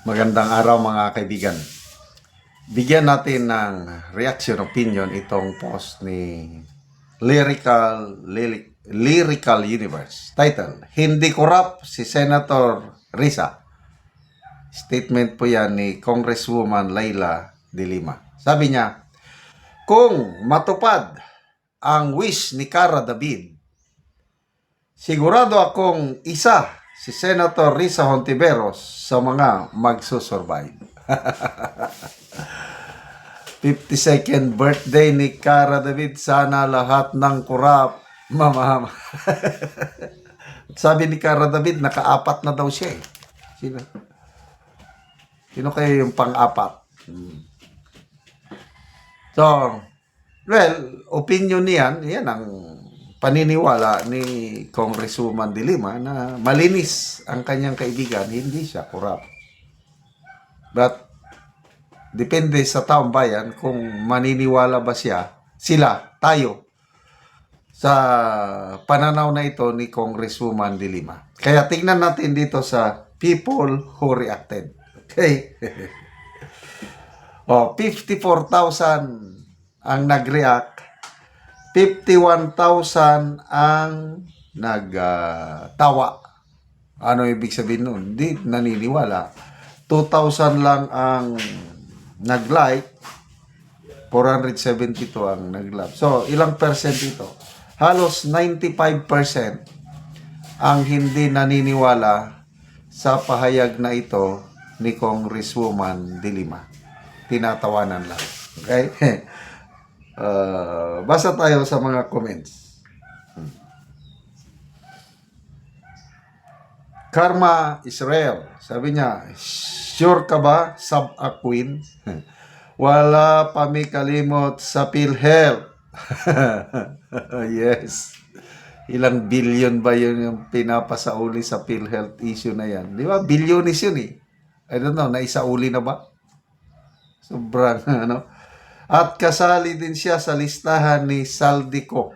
Magandang araw mga kaibigan. Bigyan natin ng reaction opinion itong post ni Lyrical Universe. Title, Hindi Corrupt si Senator Risa. Statement po yan ni Congresswoman Laila de Lima. Sabi niya, kung matupad ang wish ni Cara David, sigurado akong isa si Senator Risa Hontiveros sa mga magsusurvive. 52nd birthday ni Cara David. Sana lahat ng kurap mamahama. Sabi ni Cara David, naka-apat na daw siya eh. Sino kayo yung pang-apat? So, well, opinion niyan, yan ang paniniwala ni Congresswoman de Lima na malinis ang kanyang kaibigan, hindi siya kurap. But, depende sa taong bayan kung maniniwala ba tayo, sa pananaw na ito ni Congresswoman de Lima. Kaya tingnan natin dito sa people who reacted. Okay? 54,000 ang nag-react. 51,000 ang nagtawa. Ano ibig sabihin nun? Hindi naniniwala. 2,000 lang ang nag-like. 472 ang nag-love. So, ilang percent ito? Halos 95% ang hindi naniniwala sa pahayag na ito ni Congresswoman de Lima. Tinatawanan lang. Okay? Basa tayo sa mga comments. Karma Israel, sabi niya, sure ka ba, sub-queen? Wala pa mi kalimot sa PhilHealth. Yes. Ilang billion ba yun yung pinapasauli sa PhilHealth issue na yan? Di ba? Bilyonis yun eh. I don't know, naisauli na ba? Sobrang ano. At kasali din siya sa listahan ni Saldico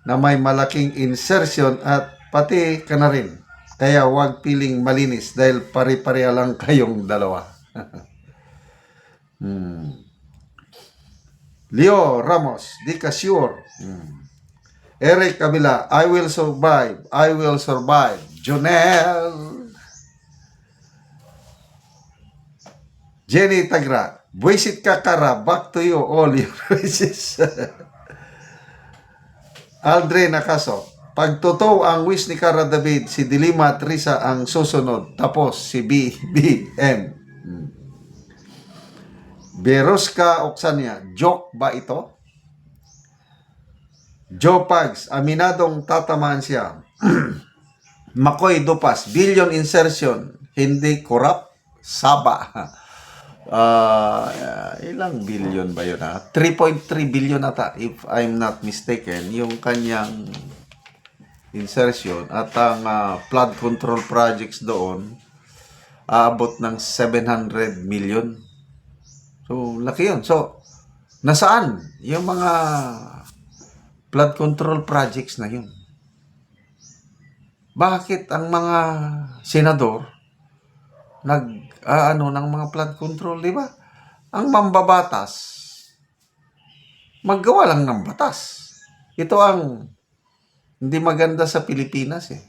na may malaking insertion at pati ka na rin. Kaya huwag piling malinis dahil pare-pareha lang kayong dalawa. Leo Ramos, di ka sure. Eric Kabila, I will survive. I will survive. Jonel. Jenny Tagra, buisit ka Cara, back to you all your wishes. Aldre Nakaso, pag totoo ang wish ni Cara David, si de Lima at Risa ang susunod, tapos si BBM. Beroska Oksanya, joke ba ito? Joe Pags, aminadong tatamaan siya. Makoy Dupas, billion insertion, hindi corrupt, Saba. Ilang billion ba yun ha? 3.3 billion ata, if I'm not mistaken, yung kanyang insertion at ang flood control projects doon aabot ng 700 million. So, laki yun. So, nasaan yung mga flood control projects na yun? Bakit ang mga senador ng mga flood control, di ba? Ang mambabatas, maggawa lang ng batas. Ito ang hindi maganda sa Pilipinas eh.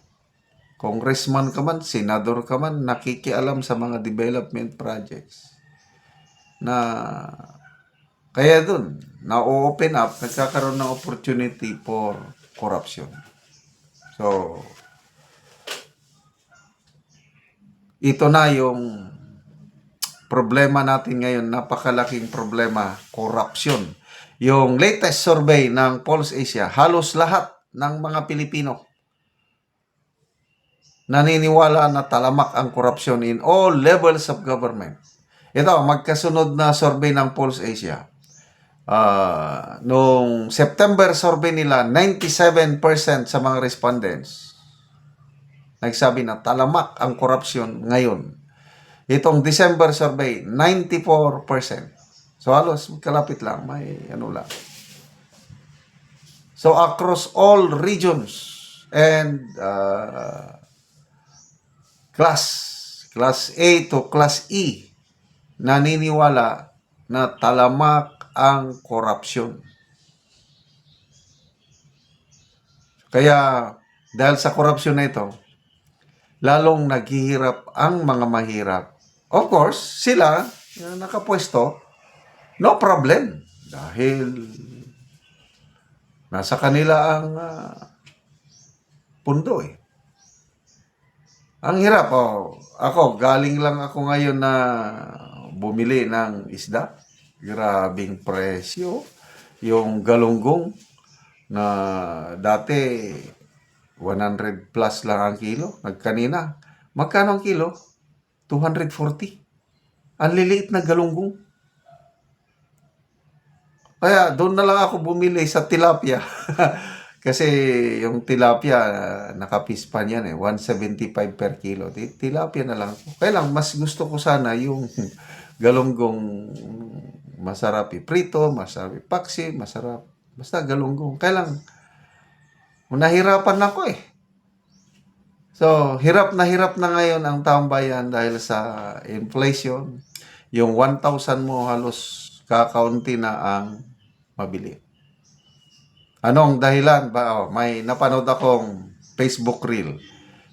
Congressman ka man, senador ka man, nakikialam sa mga development projects. Kaya dun, na-open up, nagkakaroon ng opportunity for corruption. So, ito na yung problema natin ngayon, napakalaking problema, corruption. Yung latest survey ng Pulse Asia, halos lahat ng mga Pilipino naniniwala na talamak ang corruption in all levels of government. Ito, magkasunod na survey ng Pulse Asia. Noong September survey nila, 97% sa mga respondents nagsabi na talamak ang korupsyon ngayon. Itong December survey, 94%. So halos kalapit lang, may ano lang. So across all regions and class Class A to Class E, naniniwala na talamak ang korupsyon. Kaya dahil sa korupsyon na ito, lalong naghihirap ang mga mahirap. Of course, sila na nakapwesto, no problem. Dahil nasa kanila ang pundo eh. Ang hirap, Ako, galing lang ako ngayon na bumili ng isda. Grabing presyo. Yung galunggong na dati 100 plus lang ang kilo. Nagkanina. Magkano ang kilo? 240. Ang liliit na galunggong. Kaya doon na lang ako bumili sa tilapia. Kasi yung tilapia, nakapispan yan 175 per kilo. Tilapia na lang ako. Kaya lang, mas gusto ko sana yung galunggong masarap iprito, masarap ipaksi, masarap. Basta galunggong. Kaya lang, nahirapan ako eh. So, hirap na ngayon ang taong bayan dahil sa inflation. Yung 1,000 mo halos kakaunti na ang mabili. Anong dahilan ba? May napanood akong Facebook reel.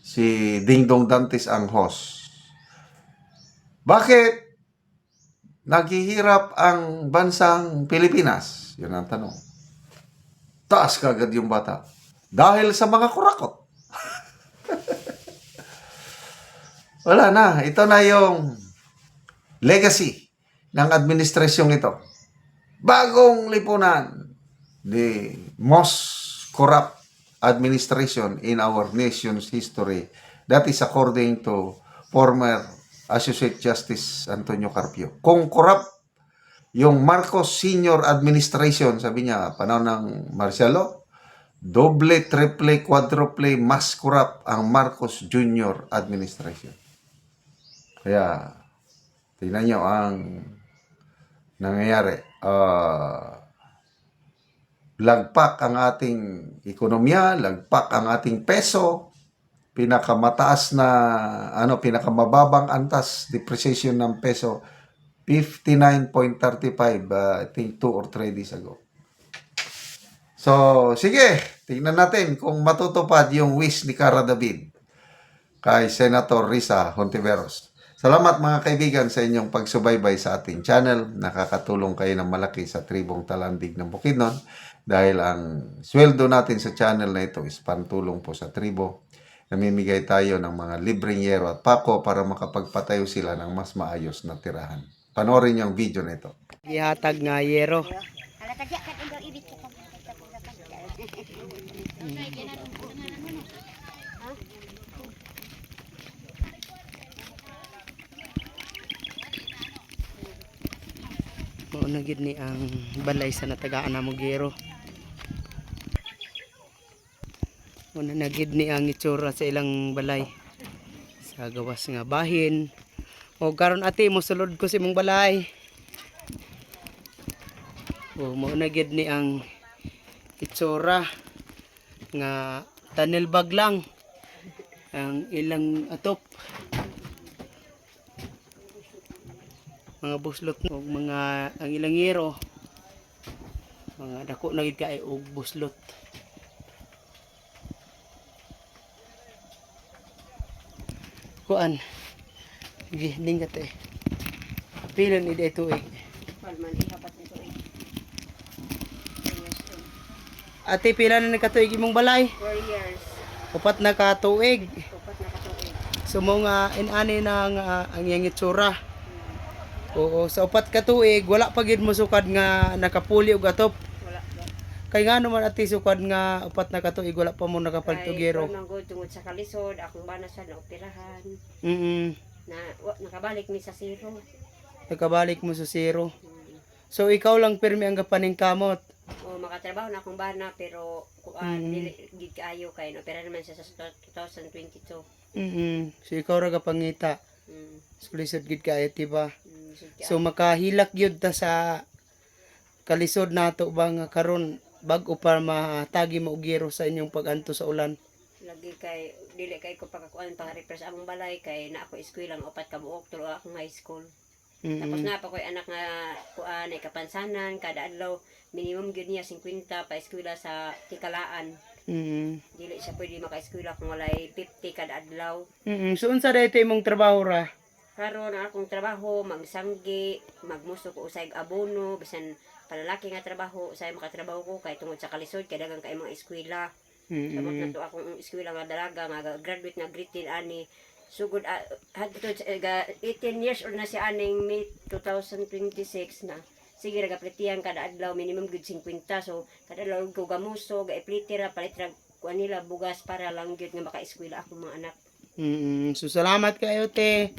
Si Dingdong Dantes ang host. Bakit naghihirap ang bansang Pilipinas? Yun ang tanong. Taas kagad yung bata. Dahil sa mga kurakot. Wala na. Ito na yung legacy ng administrasyong ito. Bagong lipunan. The most corrupt administration in our nation's history. That is according to former Associate Justice Antonio Carpio. Kung corrupt yung Marcos Senior Administration, sabi niya, panahon ng martial law, doble, triple, quadruple, mas corrupt ang Marcos Junior Administration. Kaya, tingnan nyo ang nangyayari. Lagpak ang ating ekonomiya, lagpak ang ating peso, pinakamataas na, pinakamababang antas depreciation ng peso, 59.35, I think 2 or 3 days ago. So, sige, tingnan natin kung matutupad yung wish ni Cara David kay Senator Risa Hontiveros. Salamat mga kaibigan sa inyong pagsubaybay sa ating channel. Nakakatulong kayo ng malaki sa tribong Talandig ng Bukidnon dahil ang sweldo natin sa channel na ito is pantulong po sa tribo. Namimigay tayo ng mga libreng yero at pako para makapagpatayo sila ng mas maayos na tirahan. Panoorin niyo ang video na ito. Ihatag nga yero. Mauna gid ni ang balay sa natagaan na mo gero. Mauna na gid ni ang itsura sa ilang balay. Sa gawas nga bahin. O karon ate mo sulod ko sa imong balay. O mauna gid ni ang itsura nga tunnel bag lang ang ilang atop. Mga buslot o mga ang ilang yero mga dako na gid kay og buslot. Kuan gi lingat pilan ni dito Ate pila na nagkatuig imong balay? 4 years. Upat na katuig. Upat na katuig. Sumo nga inani na nga ang iyang itsura. Oo, sa upat ka tuig, wala pa gid mo sukad nga nakapuli og atop. Wala ba? Kay nga naman ati sukad nga upat na ka tuig, wala pa mo nakapaltugero. Ay, manggod tungod sa kalisod, akong bana siya na operahan. Na nakabalik mi sa zero. Nakabalik mo sa zero. Hmm. So ikaw lang pirmi ang gapaning kamot. O makatrabaho na akong bana pero dili gid kaayo kay opera naman siya sa 2022. So ikaw ra gapangita. So lisod gid kaayo tiba. So So makahilak gyud ta sa kalisod nato ba nga karon bag-o pa matagi mo og gero sa inyong paganto sa ulan. lagi kay dili kay ko pagkakuan pa refresh among balay kay na ako eskwela lang upat ka buok tulo akong high school. Tapos Mm. na pa ko'y anak nga kuan ay kapansanan kada adlaw minimum gyud niya 50 pa eskwela sa tikalaan. Mm. Dili siya pwede maka-eskwela kung walay 50 kada adlaw. Mm. So unsa dayto imong trabaho ra? Karon ang akong trabaho magsanggi, magmuso ko usay abono bisan palalaki nga trabaho usay makatrabaho ko kay tungod sa kalisod kay daghang kay mga eskwela. Sabot na Mm. to akong eskwela nga dalaga nga graduate nga grade 10 ani. Sugod hadto 18 years old na si aning May 2026 na. Sige ra gaplitian kada adlaw minimum gud 50 so kada adlaw ko gamuso gaiplitira palit ra kuan nila bugas para lang gyud nga maka-eskwela akong mga anak. Mm. So salamat kayo te.